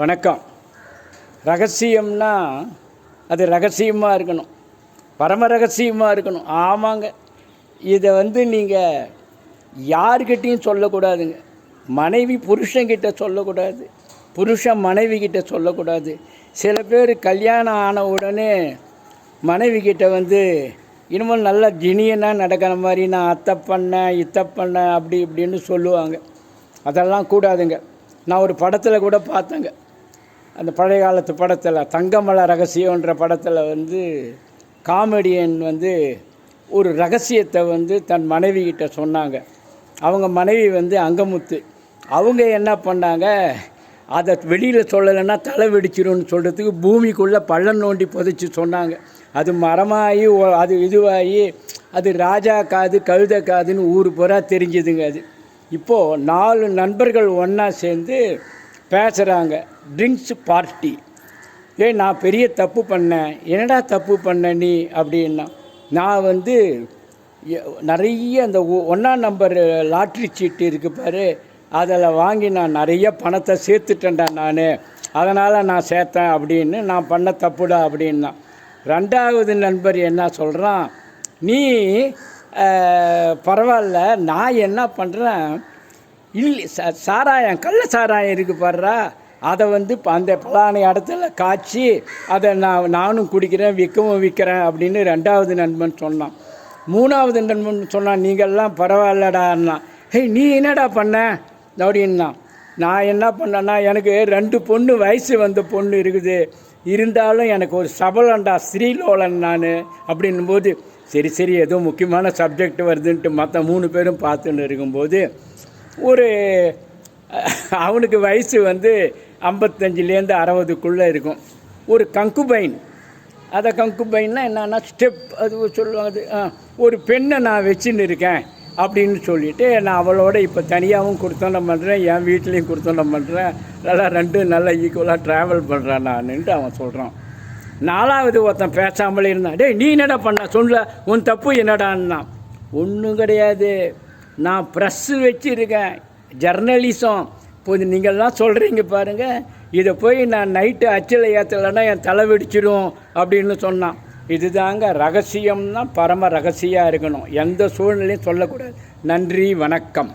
வணக்கம். ரகசியம்னா அது ரகசியமாக இருக்கணும், பரம ரகசியமாக இருக்கணும். ஆமாங்க, இதை நீங்கள் யார்கிட்டையும் சொல்லக்கூடாதுங்க. மனைவி புருஷன்கிட்ட சொல்லக்கூடாது, புருஷன் மனைவிக்கிட்ட சொல்லக்கூடாது. சில பேர் கல்யாணம் ஆன உடனே மனைவிக்கிட்ட இனிமேல் நல்லா ஜினியனாக நடக்கிற மாதிரி நான் அத்தை பண்ணேன் இத்தை பண்ணேன் அப்படி இப்படின்னு சொல்லுவாங்க. அதெல்லாம் கூடாதுங்க. நான் ஒரு படத்தில் கூட பார்த்தேங்க, அந்த பழைய காலத்து படத்தில் தங்கமலை ரகசியன்ற படத்தில் காமெடியன் ஒரு ரகசியத்தை தன் மனைவிக்கிட்ட சொன்னாங்க. அவங்க மனைவி அங்கமுத்து. அவங்க என்ன பண்ணாங்க, அதை வெளியில் சொல்லலைன்னா தலை வெடிச்சிரும்னு சொல்கிறதுக்கு பூமிக்குள்ளே பள்ளம் நோண்டி புதைச்சி சொன்னாங்க. அது மரமாகி அது இதுவாகி அது ராஜா காது கழுத காதுன்னு ஊர் பூரா தெரிஞ்சுதுங்க. அது இப்போது 4 நண்பர்கள் ஒன்றா சேர்ந்து பேசுகிறாங்க. Drinks party. நான் பெரிய தப்பு பண்ணேன். என்னடா தப்பு பண்ண நீ அப்படின்னா, நான் நிறைய அந்த 1ஆம் நம்பர் லாட்ரி சீட்டு இருக்குது பாரு, அதில் வாங்கி நான் நிறைய பணத்தை சேர்த்துட்டேன்டா நான், அதனால் நான் சேர்த்தேன் அப்படின்னு, நான் பண்ண தப்புடா அப்படின்னா. 2வது நண்பர் என்ன சொல்கிறான், நீ பரவாயில்ல, நான் என்ன பண்ணுறேன், இல்லை சாராயம் கள்ள சாராயம் இருக்குது பாடுறா, அதை அந்த பலானை இடத்துல காய்ச்சி அதை நானும் குடிக்கிறேன், விற்கிறேன் அப்படின்னு 2வது நண்பன் சொன்னான். 3வது நண்பன் சொன்னான், நீங்கள்லாம் பரவாயில்லடான்னா. நீ என்னடா பண்ண அப்படின்னா, நான் என்ன பண்ணேன்னா, எனக்கு 2 பொண்ணு வயசு வந்த பொண்ணு இருக்குது, இருந்தாலும் எனக்கு ஒரு சபலண்டா ஸ்ரீலோலன் நான் அப்படின்னும்போது, சரி ஏதோ முக்கியமான சப்ஜெக்ட் வருதுன்ட்டு மற்ற 3 பேரும் பார்த்துன்னு இருக்கும்போது, அவனுக்கு வயசு 55லேருந்து 60க்குள்ளே இருக்கும். ஒரு கங்குபைன், அதை கங்குபைன்னா என்னன்னா ஸ்டெப் அது சொல்லுவாங்க. ஒரு பெண்ணை நான் வச்சுன்னு இருக்கேன் அப்படின்னு சொல்லிவிட்டு, நான் அவளோட இப்போ தனியாகவும் கொடுத்தோன்னம் பண்ணுறேன், என் வீட்லேயும் கொடுத்தோன்னம் பண்ணுறேன், நல்லா 2 நல்லா ஈக்குவலாக ட்ராவல் பண்ணுறேன் நான்ட்டு அவன் சொல்கிறான். 4வது ஒருத்தன் பேசாமலே இருந்தான். நீ என்னடா பண்ண சொல்ல, உன் தப்பு என்னடான்னா. ஒன்றும் கிடையாது, நான் ப்ரெஸ்ஸு வச்சுருக்கேன், ஜர்னலிசம். இப்போது நீங்கள்லாம் சொல்கிறீங்க பாருங்கள், இதை போய் நான் நைட்டு அச்சில் ஏற்றலைன்னா என் தலை வெடிச்சிடும் அப்படின்னு சொன்னான். இதுதாங்க ரகசியம்னா பரம ரகசியம் இருக்கணும், எந்த சூழ்நிலையும் சொல்லக்கூடாது. நன்றி, வணக்கம்.